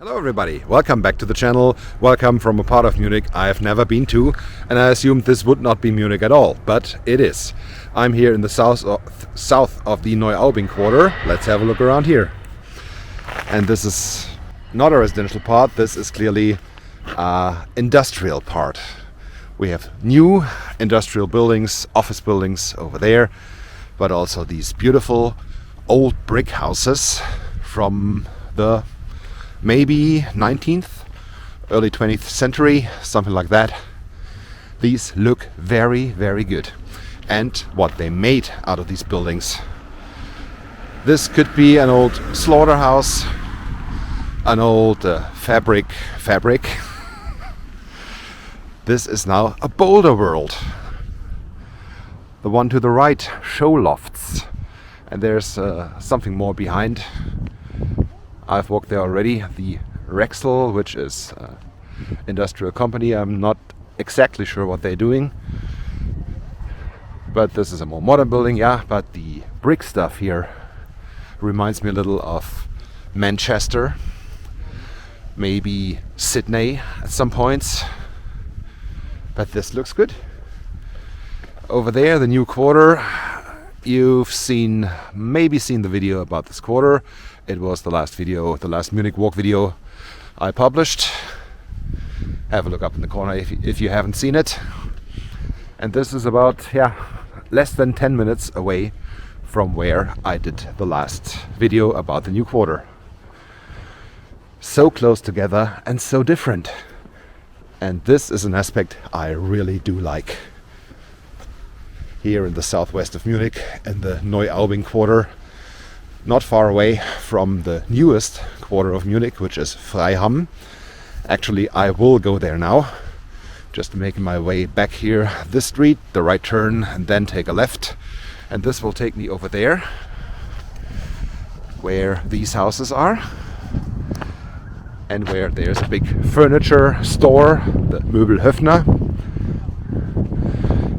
Hello everybody, welcome back to the channel, welcome from a part of Munich I have never been to, and I assumed this would not be Munich at all, but it is. I'm here in the south of the Neuaubing quarter. Let's have a look around here. And this is not a residential part, this is clearly an industrial part. We have new industrial buildings, office buildings over there, but also these beautiful old brick houses from the maybe 19th, early 20th century, something like that. These look very, very good. And what they made out of these buildings. This could be an old slaughterhouse, an old fabric. This is now a boulder world. The one to the right, show lofts. And there's something more behind. I've walked there already, the Rexel, which is an industrial company. I'm not exactly sure what they're doing, but this is a more modern building, yeah, but the brick stuff here reminds me a little of Manchester, maybe Sydney at some points, but this looks good. Over there, the new quarter, you've maybe seen the video about this quarter. It was the last Munich walk video I published. Have a look up in the corner if you haven't seen it. And this is about less than 10 minutes away from where I did the last video about the new quarter. So close together and so different. And this is an aspect I really do like. Here in the southwest of Munich, in the Neuaubing quarter, not far away from the newest quarter of Munich, which is Freiham. Actually, I will go there now, just making my way back here, this street, the right turn, and then take a left. And this will take me over there, where these houses are, and where there's a big furniture store, the Möbelhöfner,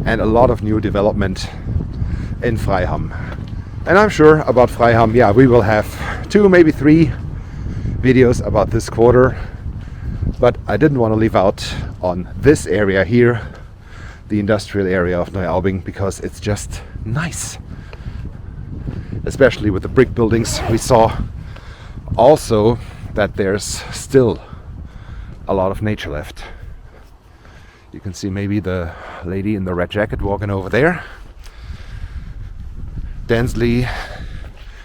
and a lot of new development in Freiham. And I'm sure about Freiham, we will have 2, maybe 3 videos about this quarter. But I didn't want to leave out on this area here, the industrial area of Neuaubing, because it's just nice. Especially with the brick buildings. We saw also that there's still a lot of nature left. You can see maybe the lady in the red jacket walking over there. Densely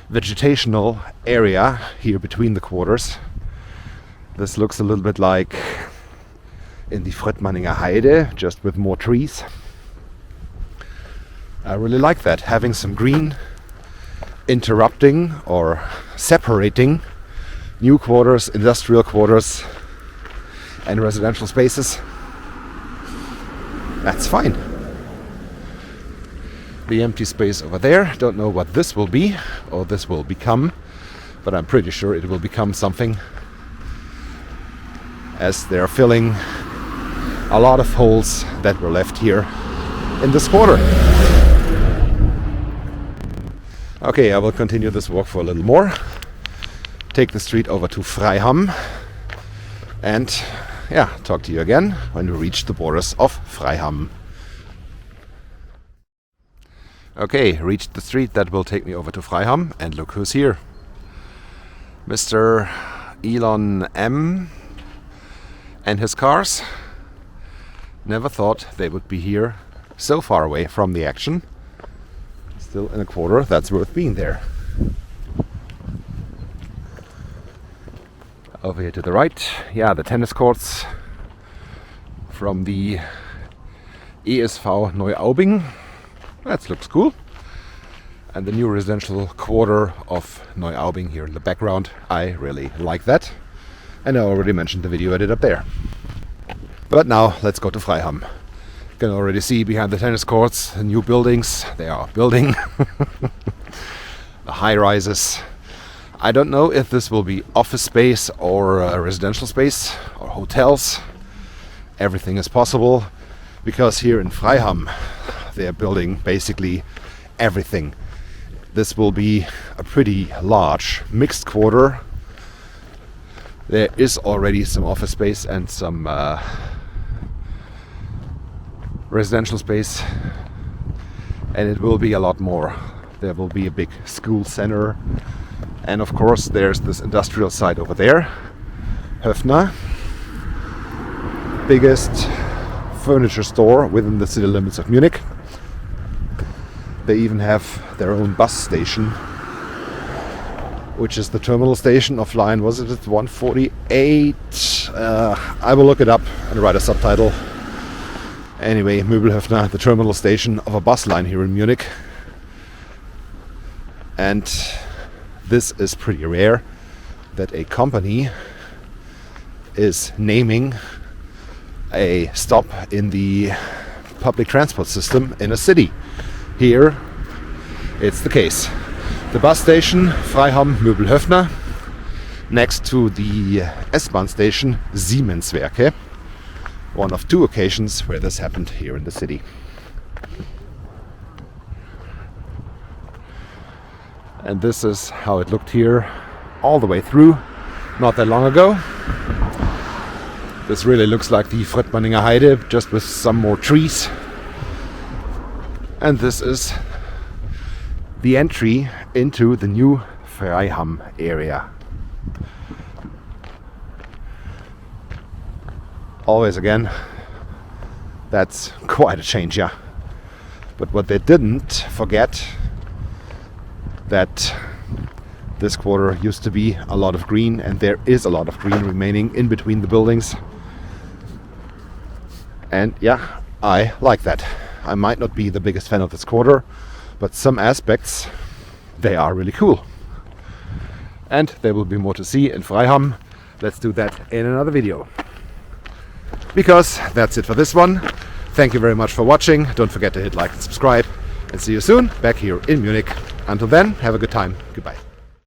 vegetational area here between the quarters. This looks a little bit like in the Fröttmanninger Heide, just with more trees. I really like that, having some green interrupting or separating new quarters, industrial quarters and residential spaces. That's fine. The empty space over there, don't know what this will be or this will become, but I'm pretty sure it will become something, as they're filling a lot of holes that were left here in this quarter. Okay, I will continue this walk for a little more, take the street over to Freiham, and talk to you again when we reach the borders of Freiham. Okay, reached the street that will take me over to Freiham, and look who's here. Mr. Elon M. and his cars. Never thought they would be here so far away from the action. Still in a quarter that's worth being there. Over here to the right, the tennis courts from the ESV Neuaubing. That looks cool. And the new residential quarter of Neuaubing here in the background. I really like that. And I already mentioned the video I did up there. But now let's go to Freiham. You can already see behind the tennis courts the new buildings they are building. The high rises. I don't know if this will be office space or residential space or hotels. Everything is possible, because here in Freiham they are building basically everything. This will be a pretty large mixed quarter There is already some office space and some residential space, and it will be a lot more. There will be a big school center, and of course there's this industrial site over there, Höfner, biggest furniture store within the city limits of Munich. They even have their own bus station, which is the terminal station of line, was it 148? I will look it up and write a subtitle. Anyway, Möbelhöfner, the terminal station of a bus line here in Munich. And this is pretty rare, that a company is naming a stop in the public transport system in a city. Here it's the case. The bus station Freiham Möbelhöfner, next to the S-Bahn station Siemenswerke. One of two occasions where this happened here in the city. And this is how it looked here all the way through, not that long ago. This really looks like the Fröttmanninger Heide, just with some more trees. And this is the entry into the new Freiham area. Always again, that's quite a change, yeah. But what they didn't forget, that this quarter used to be a lot of green, and there is a lot of green remaining in between the buildings. And yeah, I like that. I might not be the biggest fan of this quarter, but some aspects, they are really cool. And there will be more to see in Freiham. Let's do that in another video. Because that's it for this one. Thank you very much for watching. Don't forget to hit like and subscribe. And see you soon back here in Munich. Until then, have a good time. Goodbye.